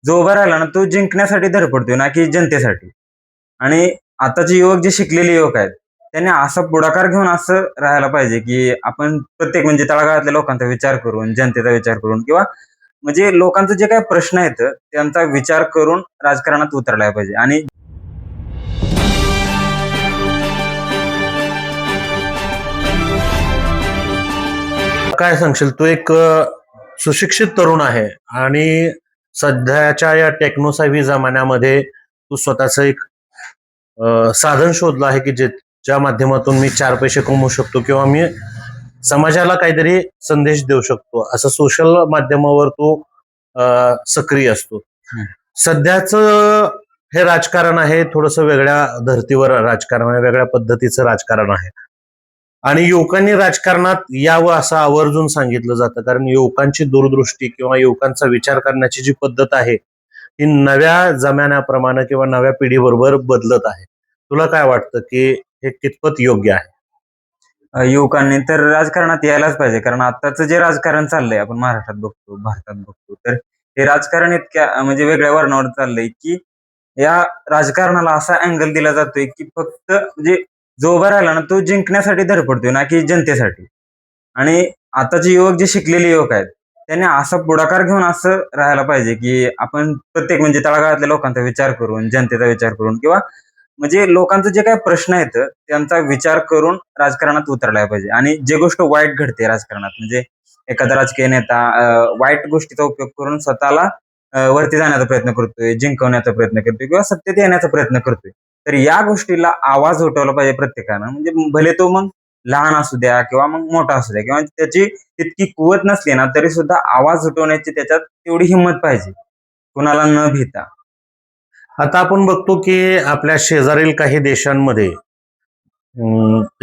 जो उभा राहिला ना तो जिंकण्यासाठी धडपडतोय ना की जनतेसाठी. आणि आताचे युवक जे शिकलेले युवक आहेत, त्यांनी असा पुढाकार घेऊन असं राहायला पाहिजे, की आपण प्रत्येक म्हणजे तळागाळातल्या लोकांचा विचार करून, जनतेचा विचार करून किंवा म्हणजे लोकांचे जे काही प्रश्न आहेत, त्यांचा विचार करून राजकारणात उतरला पाहिजे. आणि काय सांगशील तू एक सुशिक्षित तरुण आहे आणि सध्याच्या या टेक्नोसाव्ही जमान्यामध्ये तू स्वतःच एक साधन शोधलं आहे की ज्या माध्यमातून मी चार पैसे कमवू शकतो किंवा मी समाजाला काहीतरी संदेश देऊ शकतो, असं सोशल माध्यमावर तू सक्रिय असतो. सध्याच हे राजकारण आहे थोडस वेगळ्या धर्तीवर राजकारण आहे, वेगळ्या पद्धतीचं राजकारण आहे आणि युवकांनी राजकारणात यावं असं आवर्जून सांगितलं जातं, कारण युवकांची दूरदृष्टी किंवा युवकांचा विचार करण्याची जी पद्धत आहे ती नव्या जमान्याप्रमाणे किंवा नव्या पिढीबरोबर बदलत आहे. तुला काय वाटतं की हे कितपत योग्य आहे? युवकांनी तर राजकारणात यायलाच पाहिजे. कारण आताचं जे राजकारण चाललंय, आपण महाराष्ट्रात बघतो, भारतात बघतो, तर हे राजकारण इतक्या म्हणजे वेगळ्या वळणावर चाललंय, की या राजकारणाला असा अँगल दिला जातोय, की फक्त म्हणजे जो उभा राहिला ना तो जिंकण्यासाठी धडपडतोय ना की जनतेसाठी. आणि आताचे युवक जे शिकलेले युवक आहेत, त्यांनी असा पुढाकार घेऊन असं राहायला पाहिजे, की आपण प्रत्येक म्हणजे तळागाळातल्या लोकांचा विचार करून, जनतेचा विचार करून किंवा म्हणजे लोकांचे जे काही प्रश्न आहेत, त्यांचा विचार करून राजकारणात उतरला पाहिजे. आणि जे गोष्ट वाईट घडते राजकारणात, म्हणजे एखादा राजकीय नेता वाईट गोष्टीचा उपयोग करून स्वतःला वरती जाण्याचा प्रयत्न करतोय, जिंकवण्याचा प्रयत्न करतोय किंवा सत्तेत येण्याचा प्रयत्न करतोय. तर या गोष्टीला आवाज उठवला पाहिजे प्रत्येकानं. म्हणजे भले तो मग लहान असू द्या किंवा मग मोठा असू द्या किंवा त्याची तितकी कुवत नसली ना, तरी सुद्धा आवाज उठवण्याची त्याच्यात तेवढी हिंमत पाहिजे, कुणाला न भीता. आता आपण बघतो की आपल्या शेजारील काही देशांमध्ये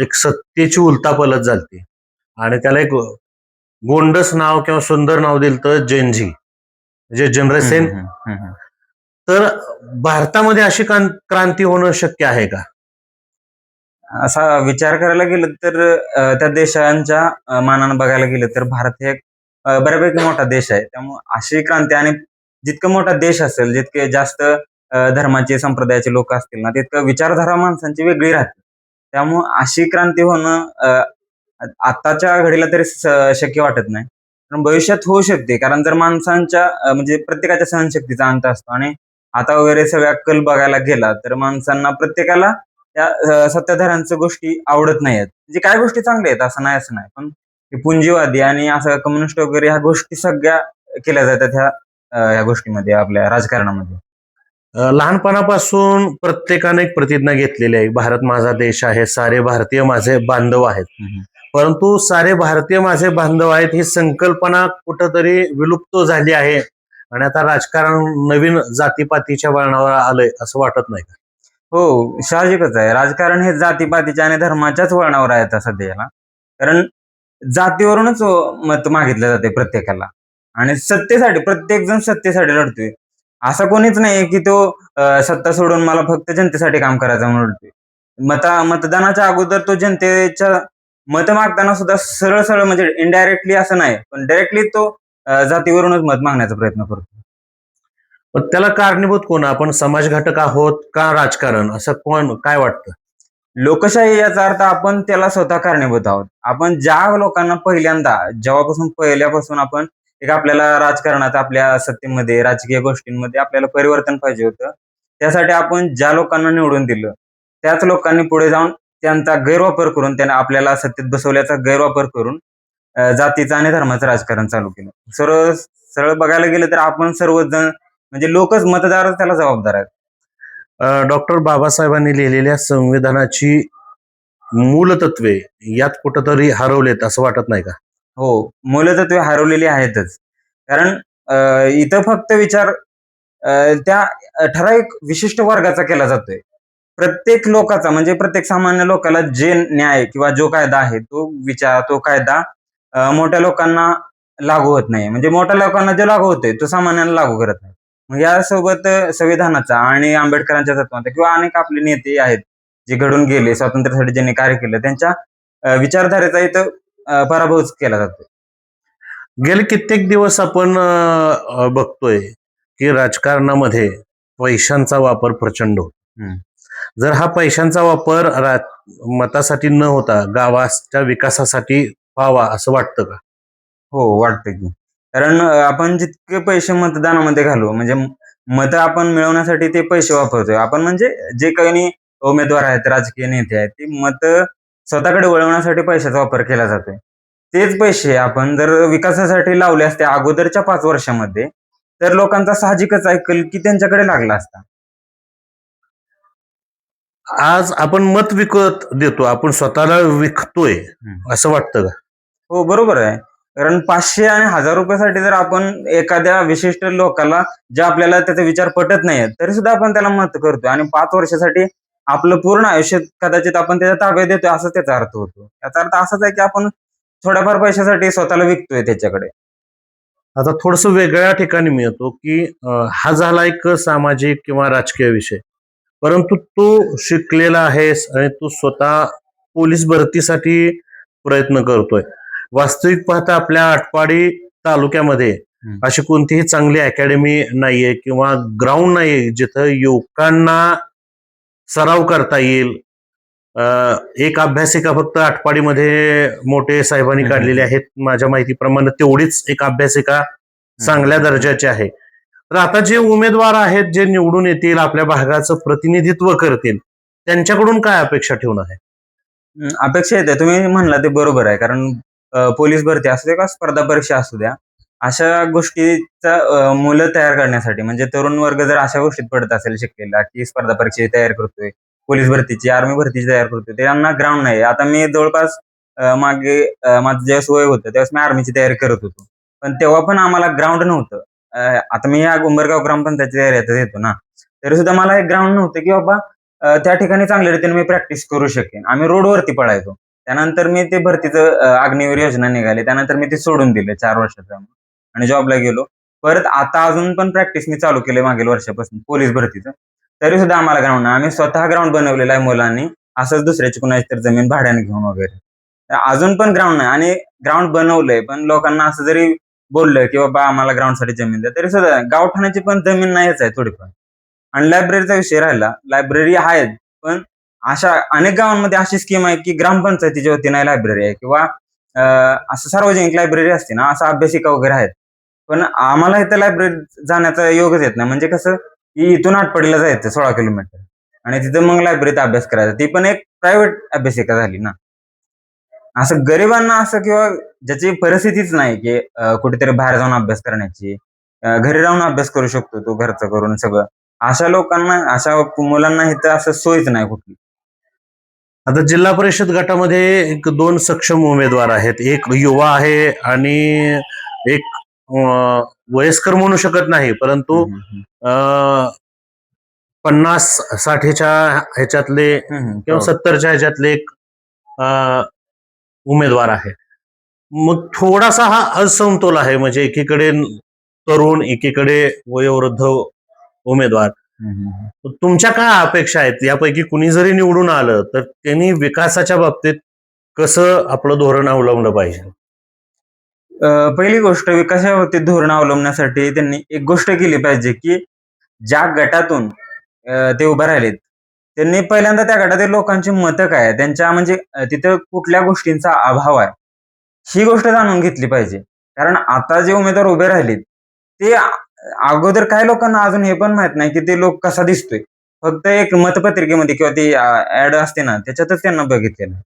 एक सत्तेची उलथापालथ झाली आणि त्याला एक गोंडस नाव किंवा सुंदर नाव दिलं तर जेनझी, म्हणजे जनरेशन. तर भारतामध्ये अशी क्रांती होणं शक्य आहे का? असा विचार करायला गेलं तर त्या देशांच्या मानानं बघायला गेलं तर भारत हे एक बऱ्यापैकी मोठा देश आहे. त्यामुळे अशी क्रांती आणि जितकं मोठा देश असेल, जितके जास्त धर्माचे, संप्रदायाचे लोक असतील ना, तितकं विचारधारा माणसांची वेगळी राहते. त्यामुळे अशी क्रांती होणं आत्ताच्या घडीला तरी शक्य वाटत नाही. पण भविष्यात होऊ शकते. कारण जर माणसांच्या म्हणजे प्रत्येकाच्या सहनशक्तीचा अंत असतो आणि आता वगैरे सगळा कल बघायला गेला तर माणसांना प्रत्येकाला त्या सत्ताधाऱ्यांच्या गोष्टी आवडत नाहीयेत. म्हणजे काही गोष्टी चांगल्या आहेत, असं नाही. पण हे पुंजीवादी आणि असं कम्युनिस्ट वगैरे ह्या गोष्टी सगळ्या केल्या जातात ह्या गोष्टीमध्ये, आपल्या राजकारणामध्ये. लहानपणापासून प्रत्येकाने एक प्रतिज्ञा घेतलेली आहे, भारत माझा देश आहे, सारे भारतीय माझे बांधव आहेत. परंतु सारे भारतीय माझे बांधव आहेत ही संकल्पना कुठंतरी विलुप्त झाली आहे आणि आता राजकारण नवीन जातीपातीच्या वळणावर आलंय असं वाटत नाही का? हो, साहजिकच आहे. राजकारण हे जातीपातीच्या आणि धर्माच्याच वळणावर आहे आता सध्याला. कारण जातीवरूनच मत मागितलं जाते प्रत्येकाला. आणि सत्तेसाठी प्रत्येक जण सत्तेसाठी लढतोय. असं कोणीच नाही की तो सत्ता सोडून मला फक्त जनतेसाठी काम करायचं म्हणून लढतोय. मतदानाच्या अगोदर तो जनतेच्या मत मागताना सुद्धा सरळ-सरळ म्हणजे इनडायरेक्टली असं नाही, पण डायरेक्टली तो जातीवरूनच मत मागण्याचा प्रयत्न करतो. पण त्याला कारणीभूत कोण? आपण समाजघटक आहोत का राजकारण, असं कोण काय वाटतं? लोकशाही याचा अर्थ आपण त्याला स्वतः कारणीभूत आहोत. आपण ज्या लोकांना पहिल्यापासून आपण एक आपल्याला राजकारणात, आपल्या सत्तेमध्ये, राजकीय गोष्टींमध्ये आपल्याला परिवर्तन पाहिजे होतं. त्यासाठी आपण ज्या लोकांना निवडून दिलं, त्याच लोकांनी पुढे जाऊन त्यांचा गैरवापर करून, त्यांना आपल्याला सत्तेत बसवल्याचा गैरवापर करून जातीचं आणि धर्माचं राजकारण चालू केलं. सरळ सरळ बघायला गेलं तर आपण सर्वच जण म्हणजे लोकच, मतदारच त्याला जबाबदार आहेत. डॉक्टर बाबासाहेबांनी लिहिलेल्या संविधानाची मूलतत्वे यात कुठंतरी हरवलेत असं वाटत नाही का? हो, मूलतत्वे हरवलेली आहेतच. कारण इथं फक्त विचार त्या ठराविक विशिष्ट वर्गाचा केला जातोय. प्रत्येक लोकाचा म्हणजे प्रत्येक सामान्य लोकाला जे न्याय किंवा जो कायदा आहे, तो विचार, तो कायदा मोठ्या लोकांना लागू होत नाही. म्हणजे मोठ्या लोकांना जे लागू होतोय, तो सामान्यांना लागू करत नाही. मग यासोबत संविधानाचा आणि आंबेडकरांच्या तत्त्वांचा किंवा अनेक आपले नेते आहेत, जे घडून गेले, स्वातंत्र्यासाठी ज्यांनी कार्य केलं, त्यांच्या विचारधारेचा इथं पराभवच केला जातो. गेले कित्येक दिवस आपण बघतोय की राजकारणामध्ये पैशांचा वापर प्रचंड होतो. हम्म. जर हा पैशांचा वापर मतासाठी न होता गावाच्या विकासासाठी व्हावा असं वाटतं का? हो, वाटतं की. कारण आपण जितके पैसे मतदानामध्ये घालू, म्हणजे मतं आपण मिळवण्यासाठी ते पैसे वापरतोय. आपण म्हणजे जे काही उमेदवार आहेत, राजकीय नेते आहेत, ते मतं स्वतःकडे वळवण्यासाठी पैशाचा वापर केला जातोय. तेच पैसे आपण जर विकासासाठी लावले असते अगोदरच्या 5 वर्षामध्ये, तर लोकांचा साहजिकच आहे कल की त्यांच्याकडे लागला असता. आज आपण मत विकत देतो, आपण स्वतःला विकतोय हं. असं वाटतं का? हो, बरोबर आहे. कारण 500 आणि ₹1000 जर आपण एखाद्या विशिष्ट लोकाला जे आपल्याला त्याचे विचार पटत नाहीयेत, तरी सुद्धा आपण त्याला मत करतोय आणि 5 वर्षासाठी आपलं पूर्ण आयुष्य कदाचित आपण त्याच्या ताब्यात देतोय असा त्याचा अर्थ होतो. याचा अर्थ असाच आहे की आपण थोड्याफार पैशासाठी स्वतःला विकतोय त्याच्याकडे. आता थोडस वेगळ्या ठिकाणी मी येतो की हा झाला एक सामाजिक किंवा राजकीय विषय, परंतु तू शिकलेला आहेस आणि तू स्वतः पोलीस भरतीसाठी प्रयत्न करतोय. वास्तविक पाहता आपल्या आटपाडी तालुक्यामध्ये हं. अशी कोणतीही चांगली अकॅडमी नाहीये किंवा ग्राउंड नाहीये जिथं युवकांना सराव करता येईल. एक अभ्यासिका फक्त आटपाडीमध्ये मोठे साहेबांनी हं, हं, काढलेले हं. आहेत माझ्या माहितीप्रमाणे, तेवढीच एक अभ्यासिका चांगल्या दर्जाची आहे. तर आता जे उमेदवार आहेत जे निवडून येतील आपल्या भागाचं प्रतिनिधित्व करतील, त्यांच्याकडून काय अपेक्षा ठेवून आहे? अपेक्षा येते. तुम्ही म्हणला ते बरोबर आहे. कारण पोलीस भरती असू दे का स्पर्धा परीक्षा असू द्या, अशा गोष्टीचा मुलं तयार करण्यासाठी म्हणजे तरुण वर्ग जर अशा गोष्टीत पडत असेल शिकलेला, की स्पर्धा परीक्षेची तयारी करतोय, पोलीस भरतीची, आर्मी भरतीची तयारी करतोय, त्यांना ग्राउंड नाही. आता मी जवळपास मागे माझं ज्यावेळेस वय होतं, त्यावेळेस मी आर्मीची तयारी करत होतो. पण तेव्हा पण आम्हाला ग्राउंड नव्हतं. आता मी या उंबरगाव ग्रामपंचायतच्या एरियातच येतो ना, तरी सुद्धा मला एक ग्राउंड नव्हतं, की बाबा त्या ठिकाणी चांगल्या रीतीने मी प्रॅक्टिस करू शकेन. आम्ही रोडवरती पळायचो. त्यानंतर मी ते भरतीचं अग्निवीर योजना निघाली. त्यानंतर मी ते सोडून दिलं 4 वर्षाचं आणि जॉबला गेलो. परत आता अजून पण प्रॅक्टिस मी चालू केली मागील वर्षापासून पोलीस भरतीचं. तरी सुद्धा आम्हाला ग्राउंड नाही. आम्ही स्वतः ग्राउंड बनवलेलं आहे मुलांनी. असंच दुसऱ्याची कुणाची तर जमीन भाड्याने घेऊन वगैरे. अजून पण ग्राउंड नाही आणि ग्राउंड बनवलंय. पण लोकांना असं जरी बोललं, की बाबा आम्हाला ग्राउंडसाठी जमीन द्या, तरी सुद्धा गावठाणाची पण जमीन नाहीच आहे थोडीफार. आणि लायब्ररीचा विषय राहिला. लायब्ररी आहेत, पण अशा अनेक गावांमध्ये अशी स्कीम आहे, की ग्रामपंचायतीच्या वतीने लायब्ररी आहे किंवा असं सार्वजनिक लायब्ररी असते ना, असं अभ्यासिका वगैरे आहेत. पण आम्हाला इथं लायब्ररीत जाण्याचा योगच येत नाही. म्हणजे कसं, की इथून आटपाडीला जायचं 16 किलोमीटर आणि तिथं मग लायब्ररीत अभ्यास करायचा. ती पण एक प्रायव्हेट अभ्यासिका झाली ना. असं गरिबांना असं किंवा ज्याची परिस्थितीच नाही, की कुठेतरी बाहेर जाऊन अभ्यास करण्याची, घरी राहून अभ्यास करू शकतो तो घरचं करून सगळं. अशा लोकांना, अशा मुलांना इथं असं सोयच नाही कुठली. आता जिल्हा परिषद गटामध्ये एक दोन सक्षम उमेदवार आहेत, एक युवा आहे आणि एक वयस्कर म्हणू शकत नाही, परंतु हं, हं, हं. 50-60च्या ह्याच्यातले हं, हं. किंवा हो. 70च्या ह्याच्यातले एक अ, उमेदवार आहे. मग थोडासा हा असमतोल आहे, म्हणजे एकीकडे तरुण, एकीकडे वयोवृद्ध उमेदवार. हं, हं, हं. तुमच्या काय अपेक्षा आहेत? यापैकी कुणी जरी निवडून आलं तर त्यांनी विकासाच्या बाबतीत कसं आपलं धोरण अवलंबलं पाहिजे? पहिली गोष्ट विकासावरती धोरण अवलंबण्यासाठी त्यांनी एक गोष्ट केली पाहिजे, की ज्या गटातून ते उभे राहिलेत, त्यांनी पहिल्यांदा त्या गटातील लोकांची मतं काय आहे? त्यांच्या म्हणजे तिथं कुठल्या गोष्टींचा अभाव आहे? ही गोष्ट जाणून घेतली पाहिजे. कारण आता जे उमेदवार उभे राहिलेत, ते अगोदर काही लोकांना अजून हे पण माहीत नाही, की ते लोक कसा दिसतोय. फक्त एक मतपत्रिकेमध्ये किंवा ती ॲड असते ना, त्याच्यातच त्यांना बघितलेलं आहे.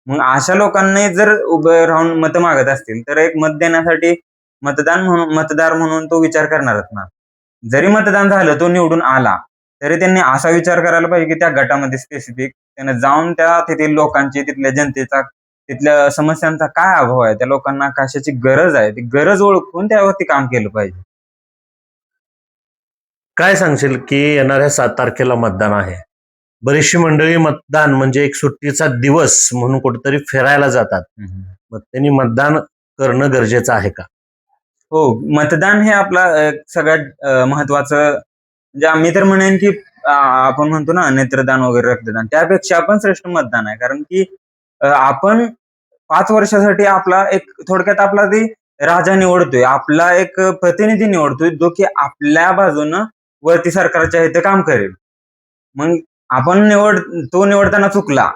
मग अशा लोकांनी जर उभं राहून मतं मागत असतील, तर एक मत देण्यासाठी मतदार म्हणून तो विचार करणारच ना. जरी मतदान झालं, तो निवडून आला, तरी त्यांनी असा विचार करायला पाहिजे, की त्या गटामध्ये स्पेसिफिक त्यानं जाऊन त्या तेथील लोकांची, तिथल्या जनतेचा, तिथल्या समस्यांचा काय अभाव आहे, त्या लोकांना कशाची गरज आहे, ती गरज ओळखून त्यावरती काम केलं पाहिजे. काय सांगशील की येणाऱ्या 7 तारखेला मतदान आहे. बरीचशी मंडळी मतदान म्हणजे एक सुट्टीचा दिवस म्हणून कुठेतरी फिरायला जातात. हं, हं. मग त्यांनी मतदान करणं गरजेचं आहे का? हो, मतदान हे आपला सगळ्यात महत्त्वाचं म्हणजे आम्ही तर म्हणेन, की आपण म्हणतो ना नेत्रदान वगैरे रक्तदान, त्यापेक्षा पण श्रेष्ठ मतदान आहे. कारण की आपण 5 वर्षासाठी आपला एक थोडक्यात आपला ती राजा निवडतोय, आपला एक प्रतिनिधी निवडतोय, जो की आपल्या बाजूनं वरती सरकारच्या इथे काम करेल. मग आपण तो निवडताना चुकला,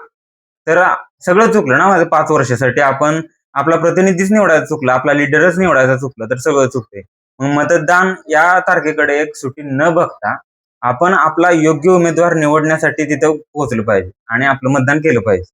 तर सगळं चुकलं ना माझं 5 वर्षासाठी. आपण आपला प्रतिनिधीच निवडायचा चुकला, आपला लीडरच निवडायचा चुकला, तर सगळं चुकतंय. मग मतदान या तारखेकडे एक सुटी न बघता आपण आपला योग्य उमेदवार निवडण्यासाठी तिथं पोहोचलं पाहिजे आणि आपलं मतदान केलं पाहिजे.